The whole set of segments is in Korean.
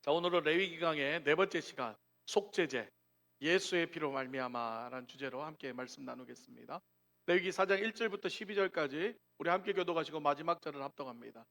자, 오늘은 레위기강의 네 번째 시간 속죄제, 예수의 피로 말미암아라는 주제로 함께 말씀 나누겠습니다. 레위기 4장 1절부터 12절까지 우리 함께 교독하시고 마지막 절을 합독합니다.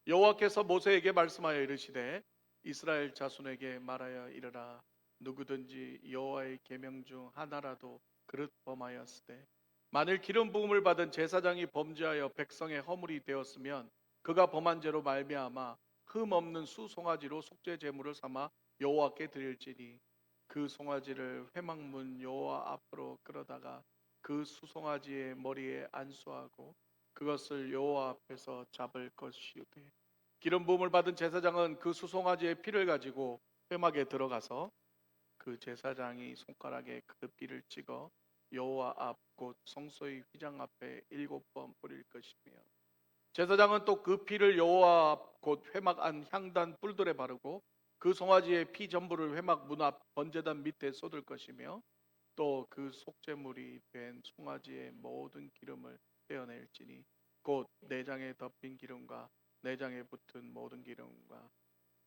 여호와께서 모세에게 말씀하여 이르시되 이스라엘 자손에게 말하여 이르라. 누구든지 여호와의 계명 중 하나라도 그릇 범하였으되 만일 기름 부음을 받은 제사장이 범죄하여 백성의 허물이 되었으면 그가 범한 죄로 말미암아 흠 없는 수 송아지로 속죄 제물을 삼아 여호와께 드릴지니 그 송아지를 회막문 여호와 앞으로 끌어다가 그 수송아지의 머리에 안수하고 그것을 여호와 앞에서 잡을 것이오되 기름 부음을 받은 제사장은 그 수송아지의 피를 가지고 회막에 들어가서 그 제사장이 손가락에 그 피를 찍어 여호와 앞 곧 성소의 휘장 앞에 7번 뿌릴 것이며 제사장은 또 그 피를 여호와 앞 곧 회막 안 향단 뿔들에 바르고 그 송아지의 피 전부를 회막 문 앞 번제단 밑에 쏟을 것이며 또 그 속죄물이 된 송아지의 모든 기름을 떼어낼지니 곧 내장에 덮인 기름과 내장에 붙은 모든 기름과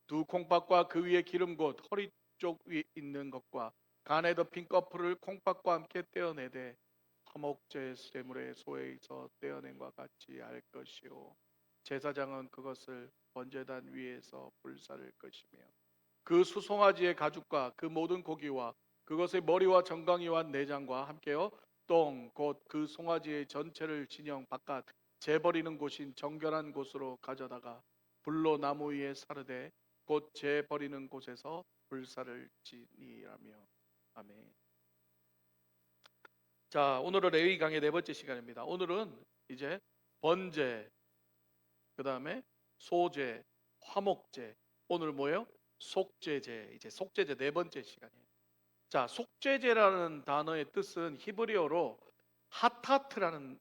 두 콩팥과 그 위에 기름 곧 허리 쪽 위에 있는 것과 간에 덮인 꺼풀을 콩팥과 함께 떼어내되 화목제 제물의 소에서 떼어낸과 같이 할 것이요 제사장은 그것을 번제단 위에서 불사를 것이며 그 수송아지의 가죽과 그 모든 고기와 그것의 머리와 정강이와 내장과 함께요 똥 곧 그 송아지의 전체를 진영 바깥 재버리는 곳인 정결한 곳으로 가져다가 불로 나무 위에 사르되 곧 재버리는 곳에서 불사를 지니라며. 아멘. 자, 오늘은 레위 강의 네 번째 시간입니다. 오늘은 이제 번제, 그 다음에 소제, 화목제, 오늘 뭐예요? 속죄제, 이제 속죄제 네 번째 시간이에요. 자, 속죄제라는 단어의 뜻은 히브리어로 하타트라는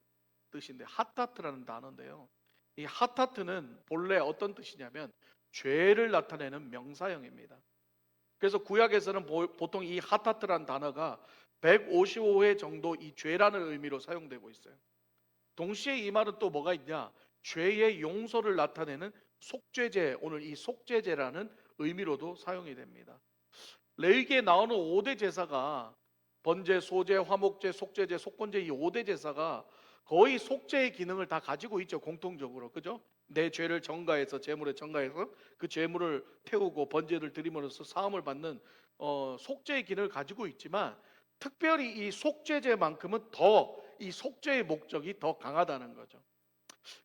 뜻인데, 하타트라는 단어인데요. 이 하타트는 본래 어떤 뜻이냐면 죄를 나타내는 명사형입니다. 그래서 구약에서는 보통 이 하타트라는 단어가 155회 정도 이 죄라는 의미로 사용되고 있어요. 동시에 이 말은 또 뭐가 있냐? 죄의 용서를 나타내는 속죄제, 오늘 이 속죄제라는 의미로도 사용이 됩니다. 레위기에 나오는 5대 제사가 번제, 소제, 화목제, 속죄제, 속건제 이 5대 제사가 거의 속죄의 기능을 다 가지고 있죠. 공통적으로. 그죠? 내 죄를 정가해서 제물에 정가해서 그 제물을 태우고 번제를 드림으로써 사함을 받는 속죄의 기능을 가지고 있지만 특별히 이 속죄제만큼은 더 이 속죄의 목적이 더 강하다는 거죠.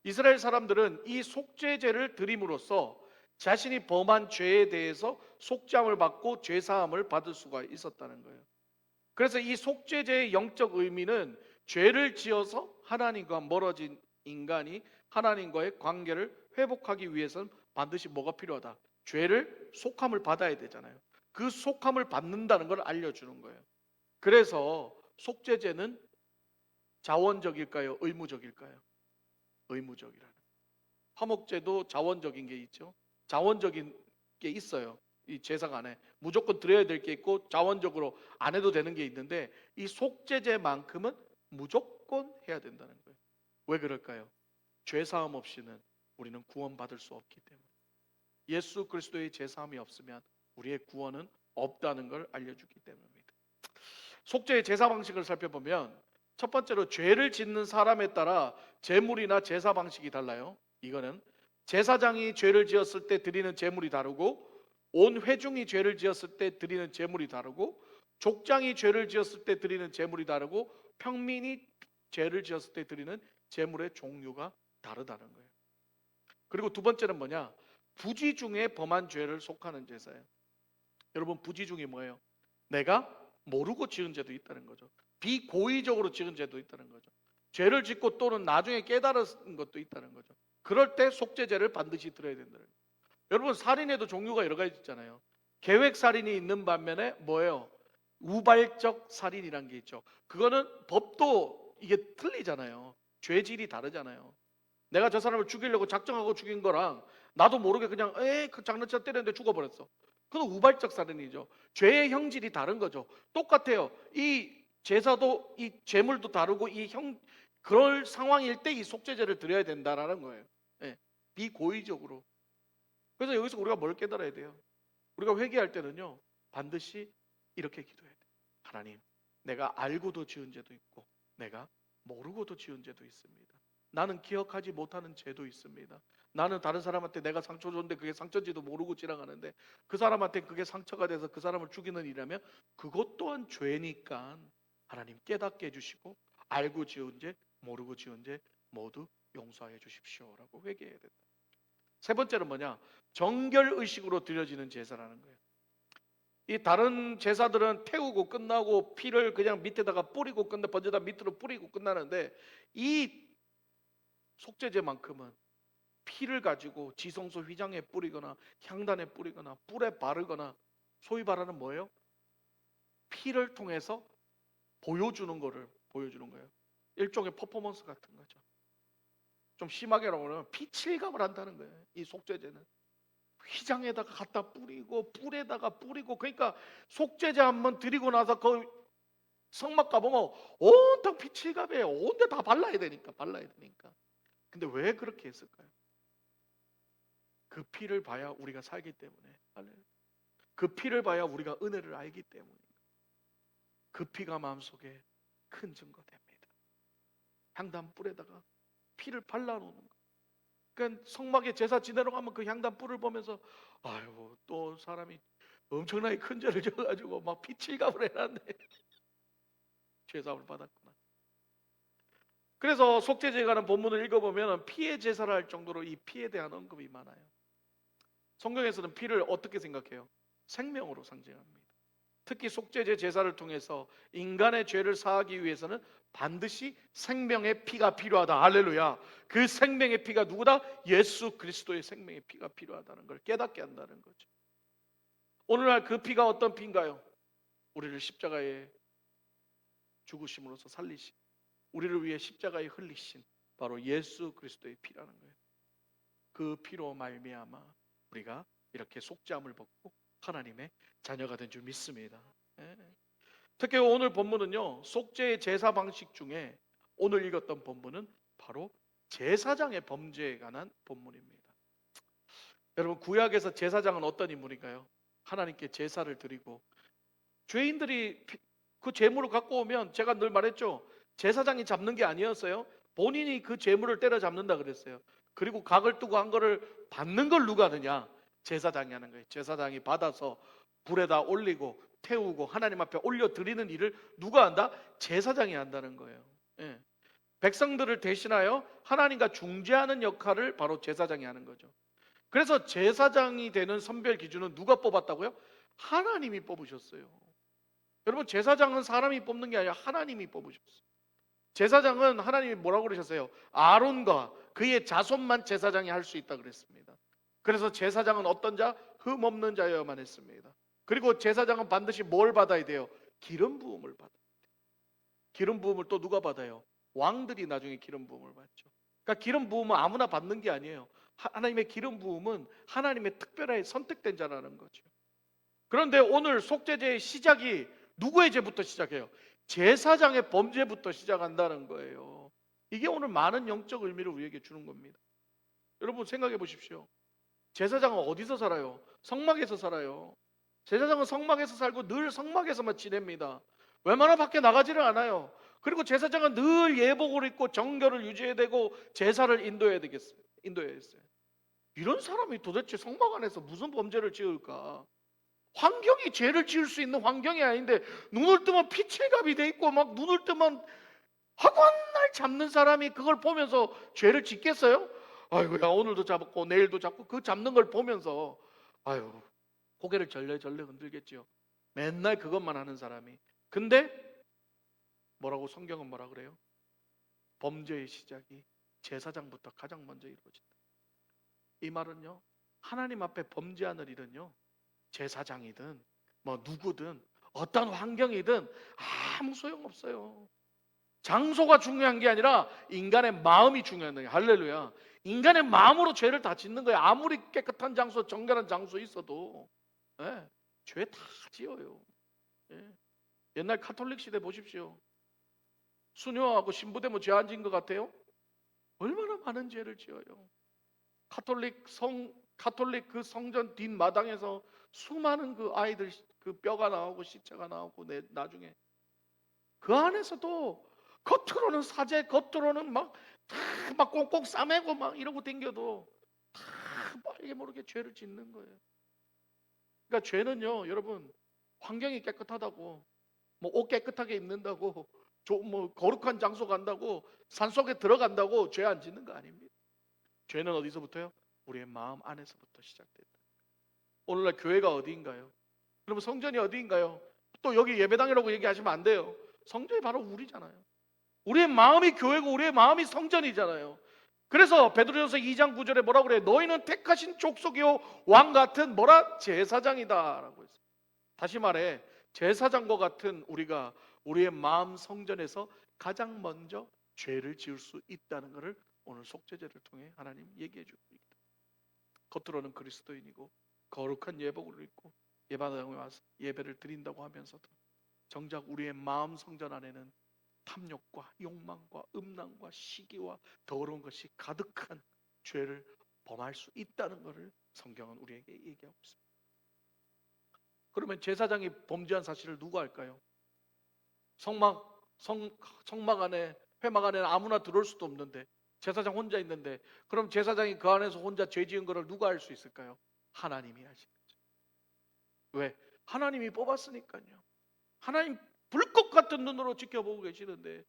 이스라엘 사람들은 이 속죄제를 드림으로써 자신이 범한 죄에 대해서 속죄함을 받고 죄사함을 받을 수가 있었다는 거예요. 그래서 이 속죄제의 영적 의미는 죄를 지어서 하나님과 멀어진 인간이 하나님과의 관계를 회복하기 위해서는 반드시 뭐가 필요하다? 죄를 속함을 받아야 되잖아요. 그 속함을 받는다는 걸 알려주는 거예요. 그래서 속죄제는 자원적일까요? 의무적일까요? 의무적이라는. 화목제도 자원적인 게 있죠. 자원적인 게 있어요. 이 제사가 안에 무조건 드려야 될 게 있고 자원적으로 안 해도 되는 게 있는데 이 속죄제만큼은 무조건 해야 된다는 거예요. 왜 그럴까요? 죄사함 없이는 우리는 구원받을 수 없기 때문에. 예수 그리스도의 제사함이 없으면 우리의 구원은 없다는 걸 알려주기 때문입니다. 속죄의 제사 방식을 살펴보면 첫 번째로 죄를 짓는 사람에 따라 제물이나 제사 방식이 달라요. 이거는 제사장이 죄를 지었을 때 드리는 제물이 다르고 온 회중이 죄를 지었을 때 드리는 제물이 다르고 족장이 죄를 지었을 때 드리는 제물이 다르고 평민이 죄를 지었을 때 드리는 제물의 종류가 다르다는 거예요. 그리고 두 번째는 뭐냐? 부지 중에 범한 죄를 속하는 제사예요. 여러분 부지 중에 뭐예요? 내가 모르고 지은 죄도 있다는 거죠. 비고의적으로 지은 죄도 있다는 거죠. 죄를 짓고 또는 나중에 깨달은 것도 있다는 거죠. 그럴 때 속죄제를 반드시 드려야 된다는 거예요. 여러분 살인에도 종류가 여러 가지 있잖아요. 계획 살인이 있는 반면에 뭐예요? 우발적 살인이란 게 있죠. 그거는 법도 이게 틀리잖아요. 죄질이 다르잖아요. 내가 저 사람을 죽이려고 작정하고 죽인 거랑 나도 모르게 그냥 그 장난쳐 때렸는데 죽어버렸어. 그건 우발적 살인이죠. 죄의 형질이 다른 거죠. 똑같아요. 이 제사도 이 제물도 다르고 그럴 상황일 때 이 속죄제를 드려야 된다라는 거예요. 예, 비고의적으로. 그래서 여기서 우리가 뭘 깨달아야 돼요? 우리가 회개할 때는요, 반드시 이렇게 기도해야 돼요. 하나님, 내가 알고도 지은 죄도 있고 내가 모르고도 지은 죄도 있습니다. 나는 기억하지 못하는 죄도 있습니다. 나는 다른 사람한테 내가 상처 줬는데 그게 상처인지도 모르고 지나가는데 그 사람한테 그게 상처가 돼서 그 사람을 죽이는 일이라면 그것 또한 죄니까 하나님 깨닫게 해주시고 알고 지은 죄, 모르고 지은 죄 모두 용서해 주십시오라고 회개해야 된다. 세 번째는 뭐냐? 정결의식으로 드려지는 제사라는 거예요. 이 다른 제사들은 태우고 끝나고 피를 그냥 밑에다가 뿌리고 끝나, 번제다 밑으로 뿌리고 끝나는데 이 속죄제만큼은 피를 가지고 지성소 휘장에 뿌리거나 향단에 뿌리거나 뿔에 바르거나, 소위 말하는 뭐예요? 피를 통해서 보여주는 거예요. 일종의 퍼포먼스 같은 거죠. 좀 심하게 말하면 피칠감을 한다는 거예요. 이 속죄제는 휘장에다가 갖다 뿌리고 뿔에다가 뿌리고, 그러니까 속죄제 한번 드리고 나서 그 성막 가보면 온통 피칠감이에요. 온데 다 발라야 되니까. 근데 왜 그렇게 했을까요? 그 피를 봐야 우리가 살기 때문에, 그 피를 봐야 우리가 은혜를 알기 때문에, 그 피가 마음속에 큰 증거됩니다. 향단 뿔에다가 피를 발라놓는 거. 그러니까 성막에 제사 지내러 가면 그 향단 뿔을 보면서 아유, 또 사람이 엄청나게 큰 죄를 져가지고 막 피칠감을 해놨네. 죄사함을 받았구나. 그래서 속죄제에 관한 본문을 읽어보면 피의 제사를 할 정도로 이 피에 대한 언급이 많아요. 성경에서는 피를 어떻게 생각해요? 생명으로 상징합니다. 특히 속죄제 제사를 통해서 인간의 죄를 사하기 위해서는 반드시 생명의 피가 필요하다. 할렐루야. 그 생명의 피가 누구다? 예수 그리스도의 생명의 피가 필요하다는 걸 깨닫게 한다는 거죠. 오늘날 그 피가 어떤 피인가요? 우리를 십자가에 죽으심으로써 살리신, 우리를 위해 십자가에 흘리신 바로 예수 그리스도의 피라는 거예요. 그 피로 말미암아 우리가 이렇게 속죄함을 받고 하나님의 자녀가 된 줄 믿습니다. 특히 오늘 본문은요, 속죄의 제사 방식 중에 오늘 읽었던 본문은 바로 제사장의 범죄에 관한 본문입니다. 여러분, 구약에서 제사장은 어떤 인물인가요? 하나님께 제사를 드리고 죄인들이 그 제물을 갖고 오면, 제가 늘 말했죠, 제사장이 잡는 게 아니었어요. 본인이 그 제물을 때려잡는다 그랬어요. 그리고 각을 두고 한 거를 받는 걸 누가 하느냐? 제사장이 하는 거예요. 제사장이 받아서 불에다 올리고 태우고 하나님 앞에 올려드리는 일을 누가 한다? 제사장이 한다는 거예요. 백성들을 대신하여 하나님과 중재하는 역할을 바로 제사장이 하는 거죠. 그래서 제사장이 되는 선별 기준은 누가 뽑았다고요? 하나님이 뽑으셨어요. 여러분, 제사장은 사람이 뽑는 게 아니라 하나님이 뽑으셨어요. 제사장은 하나님이 뭐라고 그러셨어요? 아론과 그의 자손만 제사장이 할 수 있다 그랬습니다. 그래서 제사장은 어떤 자? 흠 없는 자여야만 했습니다. 그리고 제사장은 반드시 뭘 받아야 돼요? 기름 부음을 받아야 돼요. 기름 부음을 또 누가 받아요? 왕들이 나중에 기름 부음을 받죠. 그러니까 기름 부음은 아무나 받는 게 아니에요. 하나님의 기름 부음은 하나님의 특별하게 선택된 자라는 거죠. 그런데 오늘 속죄제의 시작이 누구의 죄부터 시작해요? 제사장의 범죄부터 시작한다는 거예요. 이게 오늘 많은 영적 의미를 우리에게 주는 겁니다. 여러분, 생각해 보십시오. 제사장은 어디서 살아요? 성막에서 살아요. 제사장은 성막에서 살고 늘 성막에서만 지냅니다. 웬만하면 밖에 나가지를 않아요. 그리고 제사장은 늘 예복을 입고 정결을 유지해야 되고 제사를 인도해야 했어요. 이런 사람이 도대체 성막 안에서 무슨 범죄를 지을까? 환경이 죄를 지을 수 있는 환경이 아닌데 눈을 뜨면 피칠갑이 돼 있고 막 눈을 뜨면 허구날 잡는 사람이 그걸 보면서 죄를 짓겠어요? 아이고야, 오늘도 잡았고 내일도 잡고 그 잡는 걸 보면서 아유, 고개를 절레절레 흔들겠지요. 맨날 그것만 하는 사람이. 근데 뭐라고 성경은 뭐라 그래요? 범죄의 시작이 제사장부터 가장 먼저 이루어진다. 이 말은요, 하나님 앞에 범죄하는 일은요, 제사장이든 뭐 누구든 어떤 환경이든 아무 소용없어요. 장소가 중요한 게 아니라 인간의 마음이 중요한 거예요. 할렐루야. 인간의 마음으로 죄를 다 짓는 거예요. 아무리 깨끗한 장소, 정결한 장소 있어도 죄 다 지어요. 옛날 카톨릭 시대 보십시오. 수녀하고 신부되면 죄 안 지은 것 같아요? 얼마나 많은 죄를 지어요. 카톨릭 그 성전 뒷마당에서 수많은 그 아이들 그 뼈가 나오고 시체가 나오고 나중에 그 안에서도 겉으로는 사제, 겉으로는 막 꽁꽁 싸매고 막 이러고 댕겨도 다 알게 모르게 죄를 짓는 거예요. 그러니까 죄는요, 여러분, 환경이 깨끗하다고, 뭐 옷 깨끗하게 입는다고, 뭐 거룩한 장소 간다고, 산속에 들어간다고 죄 안 짓는 거 아닙니다. 죄는 어디서부터요? 우리의 마음 안에서부터 시작된다. 오늘날 교회가 어디인가요? 여러분, 성전이 어디인가요? 또 여기 예배당이라고 얘기하시면 안 돼요. 성전이 바로 우리잖아요. 우리의 마음이 교회고 우리의 마음이 성전이잖아요. 그래서 베드로전서 2장 9절에 뭐라고 그래요? 너희는 택하신 족속이요 왕 같은 뭐라? 제사장이다라고 했어요. 다시 말해 제사장과 같은 우리가 우리의 마음 성전에서 가장 먼저 죄를 지을 수 있다는 것을 오늘 속죄제를 통해 하나님 얘기해 줍니다. 겉으로는 그리스도인이고 거룩한 예복을 입고 예배당에 와서 예배를 드린다고 하면서도 정작 우리의 마음 성전 안에는 탐욕과 욕망과 음란과 시기와 더러운 것이 가득한 죄를 범할 수 있다는 것을 성경은 우리에게 얘기하고 있습니다. 그러면 제사장이 범죄한 사실을 누가 알까요? 성막 안에, 회막 안에는 아무나 들어올 수도 없는데 제사장 혼자 있는데, 그럼 제사장이 그 안에서 혼자 죄 지은 것을 누가 알 수 있을까요? 하나님이 하시는 거죠. 왜? 하나님이 뽑았으니까요. 하나님 불꽃 같은 눈으로 지켜보고 계시는데,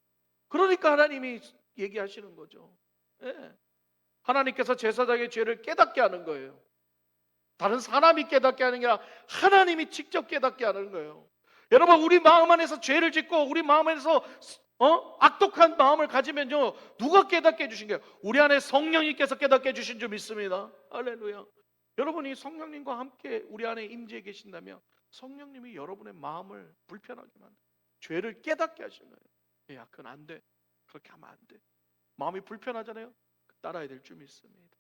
그러니까 하나님이 얘기하시는 거죠. 예. 하나님께서 제사장의 죄를 깨닫게 하는 거예요. 다른 사람이 깨닫게 하는 게 아니라 하나님이 직접 깨닫게 하는 거예요. 여러분, 우리 마음 안에서 죄를 짓고 우리 마음 안에서 악독한 마음을 가지면요, 누가 깨닫게 해주신 거예요? 우리 안에 성령님께서 깨닫게 해주신 줄 믿습니다. 할렐루야. 여러분이 성령님과 함께 우리 안에 임재해 계신다면 성령님이 여러분의 마음을 불편하게 만들어요. 죄를 깨닫게 하시는 거예요. 야, 그건 안 돼. 그렇게 하면 안 돼. 마음이 불편하잖아요. 따라야 될 줄 믿습니다.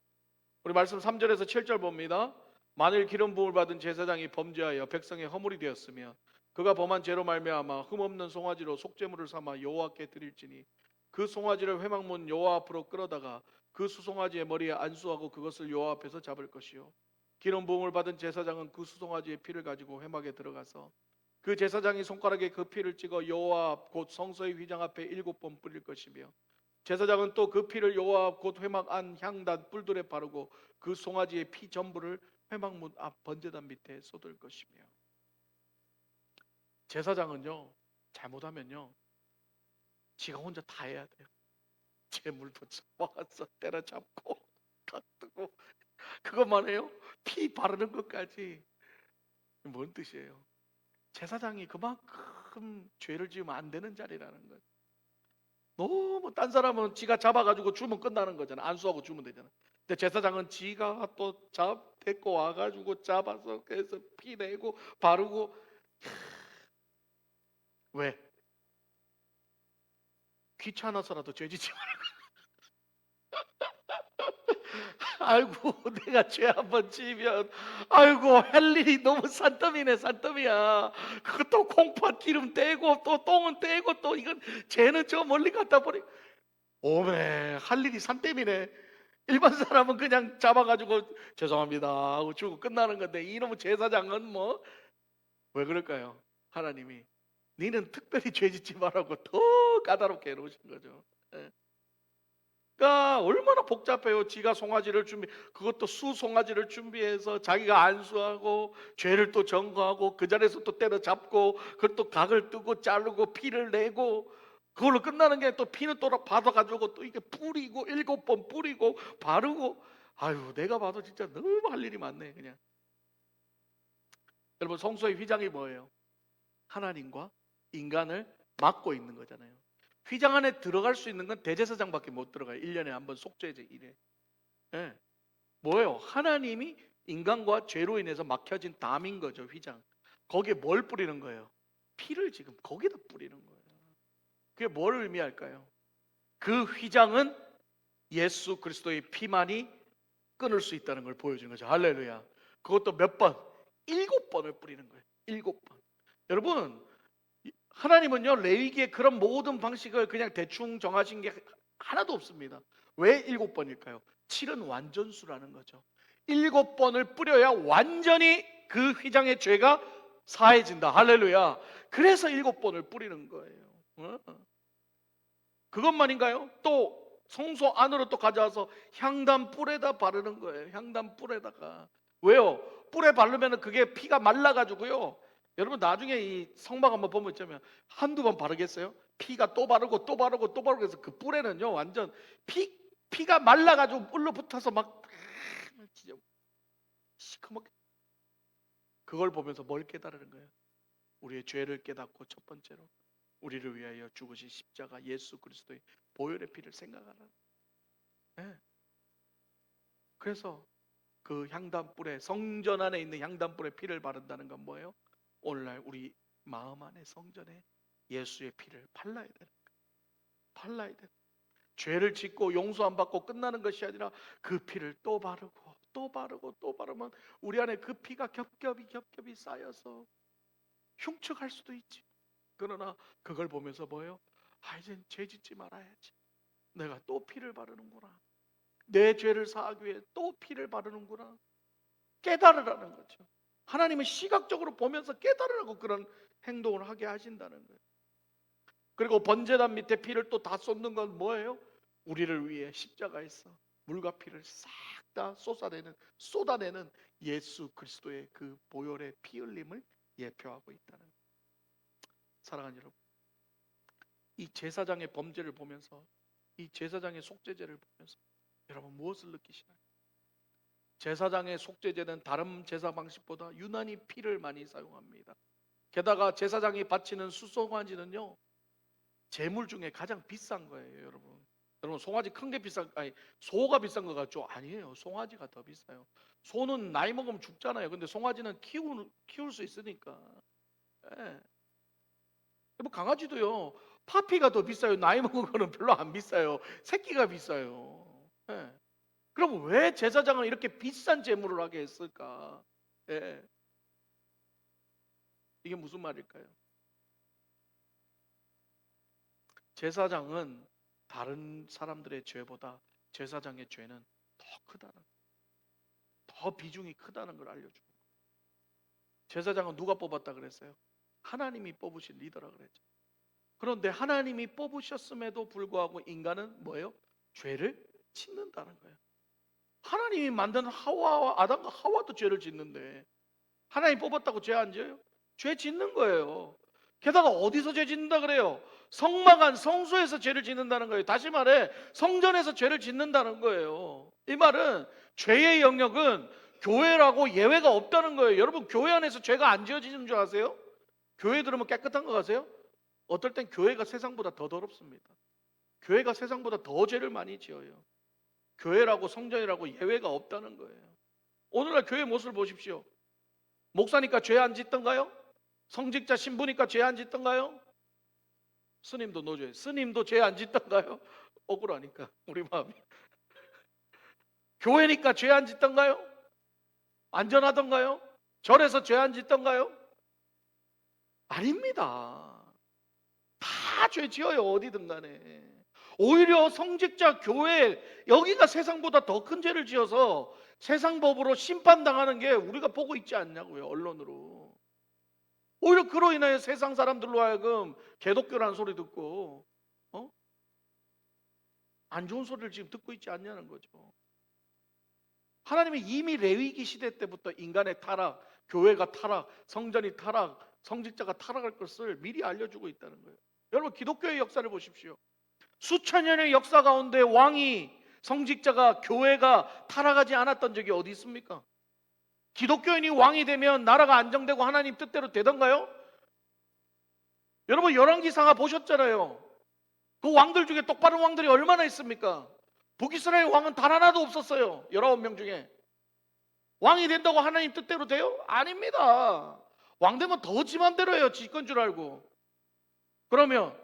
우리 말씀 3절에서 7절 봅니다. 만일 기름 부음을 받은 제사장이 범죄하여 백성의 허물이 되었으면 그가 범한 죄로 말미암아 흠없는 송아지로 속죄물을 삼아 여호와께 드릴지니 그 송아지를 회막문 여호와 앞으로 끌어다가 그 수송아지의 머리에 안수하고 그것을 여호와 앞에서 잡을 것이요, 기름 부음을 받은 제사장은 그 수송아지의 피를 가지고 회막에 들어가서 그 제사장이 손가락에 그 피를 찍어 여호와 앞 곧 성소의 휘장 앞에 7번 뿌릴 것이며, 제사장은 또 그 피를 여호와 앞 곧 회막 안 향단 뿔들에 바르고 그 송아지의 피 전부를 회막문 앞 번제단 밑에 쏟을 것이며. 제사장은요, 잘못하면요 지가 혼자 다 해야 돼요. 재물도 모아서 때려잡고 깎고 그것만 해요? 피 바르는 것까지. 뭔 뜻이에요? 제사장이 그만큼 죄를 지으면 안 되는 자리라는 거예요. 너무 딴 사람은 지가 잡아가지고 주면 끝나는 거잖아. 안수하고 주면 되잖아. 근데 제사장은 지가 또 데리고 와가지고 잡아서 그래서 피 내고 바르고. 왜? 귀찮아서라도 죄 짓지 말고. 아이고, 내가 죄 한번 지으면 아이고 할 일이 너무 산더미네, 산더미야. 그것도 콩팥 기름 떼고 또 똥은 떼고 또 이건 죄는 저 멀리 갖다 버리. 오메, 할 일이 산더미네. 일반 사람은 그냥 잡아가지고 죄송합니다 하고 주고 끝나는 건데 이놈의 제사장은 뭐 왜 그럴까요? 하나님이 니는 특별히 죄 짓지 말라고 더 까다롭게 해놓으신 거죠. 예. 그러니까 얼마나 복잡해요. 지가 송아지를 그것도 수송아지를 준비해서 자기가 안수하고 죄를 또 전거하고 그 자리에서 또 때려잡고 그걸 또 각을 뜨고 자르고 피를 내고 그걸로 끝나는 게 또 피는 또 받아가지고 또 이게 뿌리고 7번 뿌리고 바르고. 아유, 내가 봐도 진짜 너무 할 일이 많네 그냥. 여러분, 성소의 휘장이 뭐예요? 하나님과 인간을 막고 있는 거잖아요. 휘장 안에 들어갈 수 있는 건 대제사장밖에 못 들어가요. 1년에 한 번 속죄제 1회. 네. 뭐예요? 하나님이 인간과 죄로 인해서 막혀진 담인 거죠. 휘장. 거기에 뭘 뿌리는 거예요? 피를 지금 거기다 뿌리는 거예요. 그게 뭘 의미할까요? 그 휘장은 예수 그리스도의 피만이 끊을 수 있다는 걸 보여주는 거죠. 할렐루야. 그것도 몇 번? 7번을 뿌리는 거예요. 7번. 여러분, 하나님은요 레위기의 그런 모든 방식을 그냥 대충 정하신 게 하나도 없습니다. 왜 7번일까요? 7은 완전수라는 거죠. 7번을 뿌려야 완전히 그 휘장의 죄가 사해진다. 할렐루야. 그래서 7번을 뿌리는 거예요. 그것만인가요? 또 성소 안으로 또 가져와서 향단 뿔에다 바르는 거예요. 향단 뿔에다가. 왜요? 뿔에 바르면 그게 피가 말라가지고요. 여러분 나중에 이 성막 한번 보면 있자면 한두 번 바르겠어요? 피가 또 바르고 또 바르고 또 바르고 해서 그 뿔에는요 완전 피가 말라가지고 뿔로 붙어서 막 진짜 시커멓게. 그걸 보면서 뭘 깨달으는 거예요? 우리의 죄를 깨닫고 첫 번째로 우리를 위하여 죽으신 십자가 예수 그리스도의 보혈의 피를 생각하라. 네. 그래서 그 향단불에 성전 안에 있는 향단불에 피를 바른다는 건 뭐예요? 오늘날 우리 마음 안에 성전에 예수의 피를 발라야 되는 거예요. 발라야 돼. 죄를 짓고 용서 안 받고 끝나는 것이 아니라 그 피를 또 바르고 또 바르고 또 바르면 우리 안에 그 피가 겹겹이 쌓여서 흉측할 수도 있지. 그러나 그걸 보면서 뭐예요? 이젠 죄 짓지 말아야지. 내가 또 피를 바르는구나. 내 죄를 사하기 위해 또 피를 바르는구나. 깨달으라는 거죠. 하나님은 시각적으로 보면서 깨달으라고 그런 행동을 하게 하신다는 거예요. 그리고 번제단 밑에 피를 또 다 쏟는 건 뭐예요? 우리를 위해 십자가에서 물과 피를 싹 다 쏟아내는 예수 그리스도의 그 보혈의 피 흘림을 예표하고 있다는 거예요. 사랑하는 여러분, 이 제사장의 범죄를 보면서, 이 제사장의 속죄제를 보면서 여러분 무엇을 느끼시나요? 제사장의 속죄제는 다른 제사 방식보다 유난히 피를 많이 사용합니다. 게다가 제사장이 바치는 수송아지는요 제물 중에 가장 비싼 거예요. 여러분 송아지 큰 게 비싼, 소가 비싼 거 같죠? 아니에요. 송아지가 더 비싸요. 소는 나이 먹으면 죽잖아요. 근데 송아지는 키울 수 있으니까. 예. 뭐 강아지도요 파피가 더 비싸요. 나이 먹은 거는 별로 안 비싸요. 새끼가 비싸요. 예. 그럼 왜 제사장은 이렇게 비싼 제물을 하게 했을까? 예. 이게 무슨 말일까요? 제사장은 다른 사람들의 죄보다 제사장의 죄는 더 크다는, 더 비중이 크다는 걸 알려주는 거예요. 제사장은 누가 뽑았다 그랬어요? 하나님이 뽑으신 리더라 그랬죠. 그런데 하나님이 뽑으셨음에도 불구하고 인간은 뭐예요? 죄를 짓는다는 거예요. 하나님이 만든 아담과 하와도 죄를 짓는데 하나님 뽑았다고 죄 안 지어요? 죄 짓는 거예요. 게다가 어디서 죄 짓는다 그래요? 성막 안 성소에서 죄를 짓는다는 거예요. 다시 말해 성전에서 죄를 짓는다는 거예요. 이 말은 죄의 영역은 교회라고 예외가 없다는 거예요. 여러분 교회 안에서 죄가 안 지어지는 줄 아세요? 교회 들으면 깨끗한 거 아세요? 어떨 땐 교회가 세상보다 더 더럽습니다. 교회가 세상보다 더 죄를 많이 지어요. 교회라고 성전이라고 예외가 없다는 거예요. 오늘날 교회 모습을 보십시오. 목사니까 죄 안 짓던가요? 성직자 신부니까 죄 안 짓던가요? 스님도 노조에 스님도 죄 안 짓던가요? 억울하니까 우리 마음이. 교회니까 죄 안 짓던가요? 안전하던가요? 절에서 죄 안 짓던가요? 아닙니다. 다 죄 지어요. 어디든 간에. 오히려 성직자 교회 여기가 세상보다 더 큰 죄를 지어서 세상 법으로 심판당하는 게 우리가 보고 있지 않냐고요. 언론으로. 오히려 그로 인하여 세상 사람들로 하여금 개독교라는 소리 듣고 안 좋은 소리를 지금 듣고 있지 않냐는 거죠. 하나님이 이미 레위기 시대 때부터 인간의 타락, 교회가 타락, 성전이 타락, 성직자가 타락할 것을 미리 알려주고 있다는 거예요. 여러분 기독교의 역사를 보십시오. 수천 년의 역사 가운데 왕이, 성직자가, 교회가 타락하지 않았던 적이 어디 있습니까? 기독교인이 왕이 되면 나라가 안정되고 하나님 뜻대로 되던가요? 여러분 열왕기상하 보셨잖아요. 그 왕들 중에 똑바른 왕들이 얼마나 있습니까? 북이스라엘 왕은 단 하나도 없었어요. 19명 중에. 왕이 된다고 하나님 뜻대로 돼요? 아닙니다. 왕 되면 더 지 맘대로 해요. 지 건 줄 알고. 그러면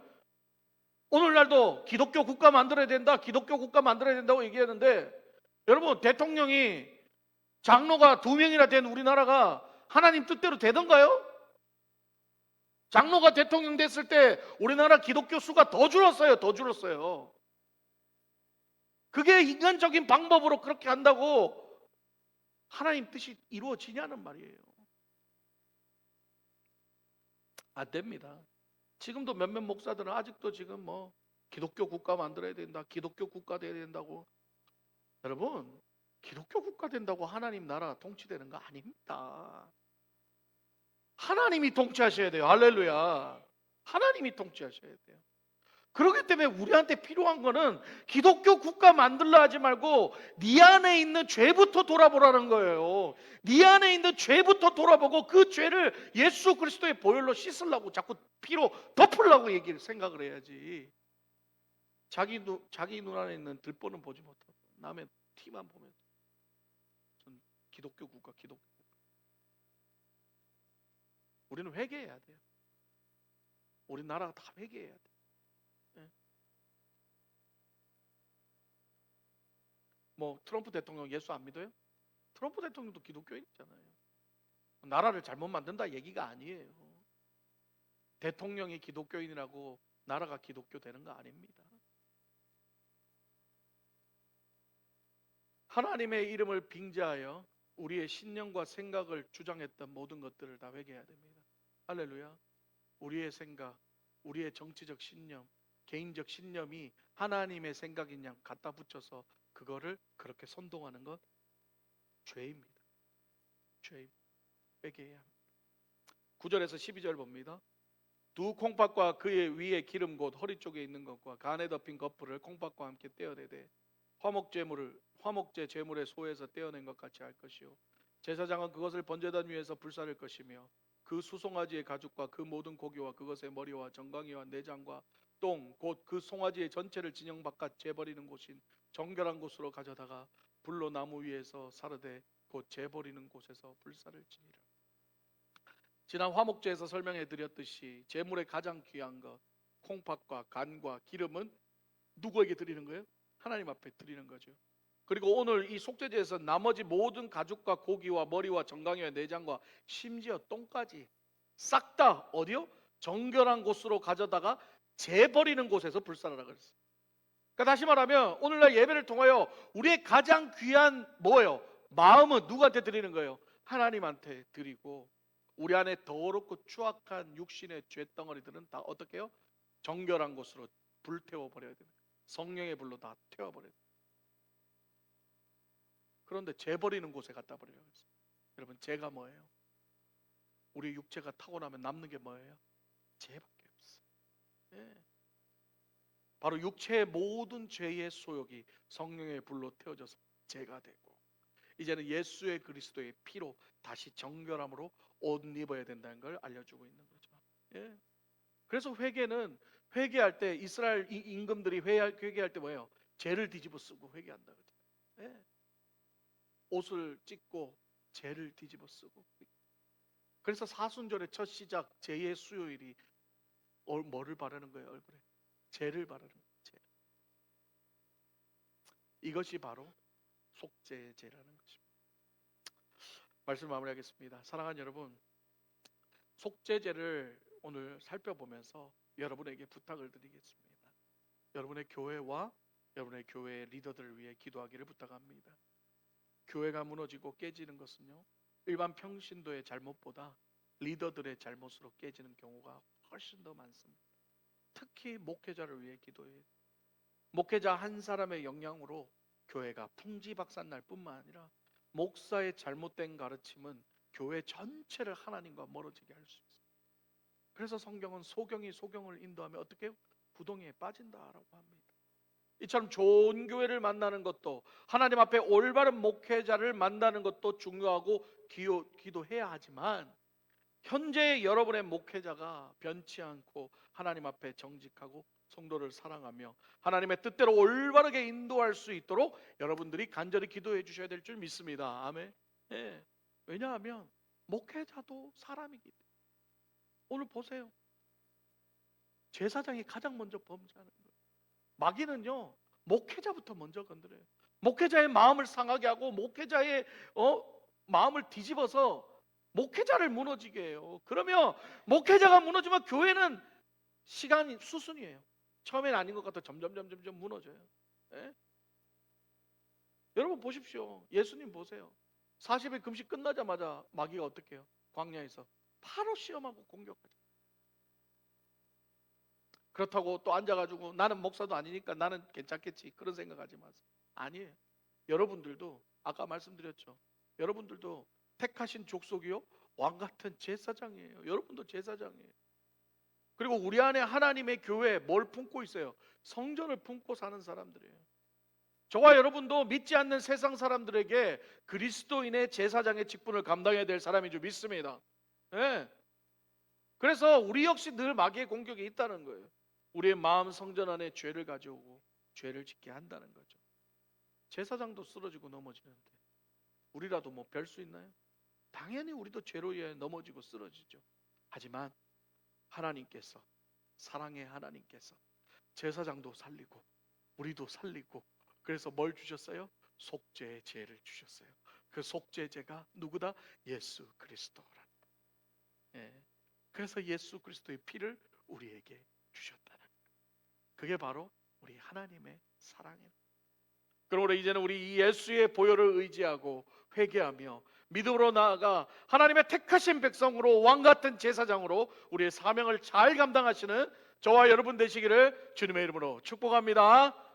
오늘날도 기독교 국가 만들어야 된다, 기독교 국가 만들어야 된다고 얘기하는데 여러분 대통령이 장로가 2명이나 된 우리나라가 하나님 뜻대로 되던가요? 장로가 대통령 됐을 때 우리나라 기독교 수가 더 줄었어요. 더 줄었어요. 그게 인간적인 방법으로 그렇게 한다고 하나님 뜻이 이루어지냐는 말이에요. 안 됩니다. 지금도 몇몇 목사들은 아직도 지금 뭐 기독교 국가 만들어야 된다, 기독교 국가 돼야 된다고. 여러분, 기독교 국가 된다고 하나님 나라 통치되는 거 아닙니다. 하나님이 통치하셔야 돼요. 할렐루야. 하나님이 통치하셔야 돼요. 그렇기 때문에 우리한테 필요한 거는 기독교 국가 만들라 하지 말고 네 안에 있는 죄부터 돌아보라는 거예요. 네 안에 있는 죄부터 돌아보고 그 죄를 예수 그리스도의 보혈로 씻으려고 자꾸 피로 덮으려고 생각을 해야지. 자기 눈 안에 있는 들보는 보지 못하고 남의 티만 보면 기독교 국가, 기독교 국가. 우리는 회개해야 돼요. 우리 나라가 다 회개해야 돼요. 뭐 트럼프 대통령 예수 안 믿어요? 트럼프 대통령도 기독교인이잖아요. 나라를 잘못 만든다 얘기가 아니에요. 대통령이 기독교인이라고 나라가 기독교 되는 거 아닙니다. 하나님의 이름을 빙자하여 우리의 신념과 생각을 주장했던 모든 것들을 다 회개해야 됩니다. 할렐루야. 우리의 생각, 우리의 정치적 신념, 개인적 신념이 하나님의 생각인 양 갖다 붙여서 그거를 그렇게 선동하는 것 죄입니다. 죄입니다. 회개해야 합니다. 9절에서 12절 봅니다. 두 콩팥과 그의 위에 기름 곧 허리 쪽에 있는 것과 간에 덮인 거풀을 콩팥과 함께 떼어내되 화목제 제물의 소에서 떼어낸 것 같이 할 것이요 제사장은 그것을 번제단 위에서 불사를 것이며 그 수송아지의 가죽과 그 모든 고기와 그것의 머리와 정강이와 내장과 똥 곧 그 송아지의 전체를 진영 바깥 재버리는 곳인 정결한 곳으로 가져다가 불로 나무 위에서 사르되 곧 재버리는 곳에서 불사를 지니라. 지난 화목제에서 설명해 드렸듯이 제물의 가장 귀한 것 콩팥과 간과 기름은 누구에게 드리는 거예요? 하나님 앞에 드리는 거죠. 그리고 오늘 이 속죄제에서 나머지 모든 가죽과 고기와 머리와 정강이와 내장과 심지어 똥까지 싹 다 어디요? 정결한 곳으로 가져다가 재버리는 곳에서 불사르라 그랬어요. 그러니까 다시 말하면 오늘날 예배를 통하여 우리의 가장 귀한 뭐예요? 마음은 누구한테 드리는 거예요? 하나님한테 드리고 우리 안에 더럽고 추악한 육신의 죄덩어리들은 다 어떻게 해요? 정결한 곳으로 불태워버려야 됩니다. 성령의 불로 다 태워버려야 됩니다. 그런데 재버리는 곳에 갖다 버리라고 했어요. 여러분, 죄가 뭐예요? 우리 육체가 타고나면 남는 게 뭐예요? 죄밖에 없어요. 네. 바로 육체의 모든 죄의 소욕이 성령의 불로 태워져서 죄가 되고 이제는 예수의 그리스도의 피로 다시 정결함으로 옷 입어야 된다는 걸 알려주고 있는 거죠. 예. 그래서 회개할 때 이스라엘 임금들이 회개할 때 뭐예요? 죄를 뒤집어 쓰고 회개한다 그죠? 예. 옷을 찢고 죄를 뒤집어 쓰고. 그래서 사순절의 첫 시작 죄의 수요일이 뭐를 바르는 거예요? 얼굴에 죄를 바르는 거예요. 죄. 이것이 바로 속죄제라는 것입니다. 말씀 마무리하겠습니다. 사랑하는 여러분, 속죄제를 오늘 살펴보면서 여러분에게 부탁을 드리겠습니다. 여러분의 교회와 여러분의 교회의 리더들을 위해 기도하기를 부탁합니다. 교회가 무너지고 깨지는 것은요, 일반 평신도의 잘못보다 리더들의 잘못으로 깨지는 경우가 훨씬 더 많습니다. 특히 목회자를 위해 기도해야 돼요. 목회자 한 사람의 영향으로 교회가 풍지박산날 뿐만 아니라 목사의 잘못된 가르침은 교회 전체를 하나님과 멀어지게 할 수 있어요. 그래서 성경은 소경이 소경을 인도하며 어떻게 해요? 구덩이에 빠진다라고 합니다. 이처럼 좋은 교회를 만나는 것도 하나님 앞에 올바른 목회자를 만나는 것도 중요하고 기도해야 하지만 현재 여러분의 목회자가 변치 않고 하나님 앞에 정직하고 성도를 사랑하며 하나님의 뜻대로 올바르게 인도할 수 있도록 여러분들이 간절히 기도해 주셔야 될 줄 믿습니다. 아멘. 네. 왜냐하면 목회자도 사람이기 때문에. 오늘 보세요. 제사장이 가장 먼저 범죄하는 거예요. 마귀는요, 목회자부터 먼저 건드려요. 목회자의 마음을 상하게 하고 목회자의 마음을 뒤집어서 목회자를 무너지게 해요. 그러면 목회자가 무너지면 교회는 시간이 수순이에요. 처음엔 아닌 것 같아 점점 무너져요. 네? 여러분 보십시오. 예수님 보세요. 40일 금식 끝나자마자 마귀가 어떻게 해요? 광야에서 바로 시험하고 공격하죠. 그렇다고 또 앉아가지고 나는 목사도 아니니까 나는 괜찮겠지 그런 생각하지 마세요. 아니에요. 여러분들도 아까 말씀드렸죠. 여러분들도 택하신 족속이요 왕 같은 제사장이에요. 여러분도 제사장이에요. 그리고 우리 안에 하나님의 교회 뭘 품고 있어요? 성전을 품고 사는 사람들이에요. 저와 여러분도 믿지 않는 세상 사람들에게 그리스도인의 제사장의 직분을 감당해야 될 사람인 줄 믿습니다. 예. 그래서 우리 역시 늘 마귀의 공격이 있다는 거예요. 우리의 마음 성전 안에 죄를 가져오고 죄를 짓게 한다는 거죠. 제사장도 쓰러지고 넘어지는데 우리라도 뭐 별 수 있나요? 당연히 우리도 죄로 인해 넘어지고 쓰러지죠. 하지만 하나님께서, 사랑의 하나님께서 제사장도 살리고 우리도 살리고, 그래서 뭘 주셨어요? 속죄의 죄를 주셨어요. 그 속죄의 죄가 누구다? 예수 그리스도라는 거예요. 예. 그래서 예수 그리스도의 피를 우리에게 주셨다는 거예요. 그게 바로 우리 하나님의 사랑이에요. 그러므로 이제는 우리 이 예수의 보혈을 의지하고 회개하며 믿음으로 나아가 하나님의 택하신 백성으로 왕같은 제사장으로 우리의 사명을 잘 감당하시는 저와 여러분 되시기를 주님의 이름으로 축복합니다.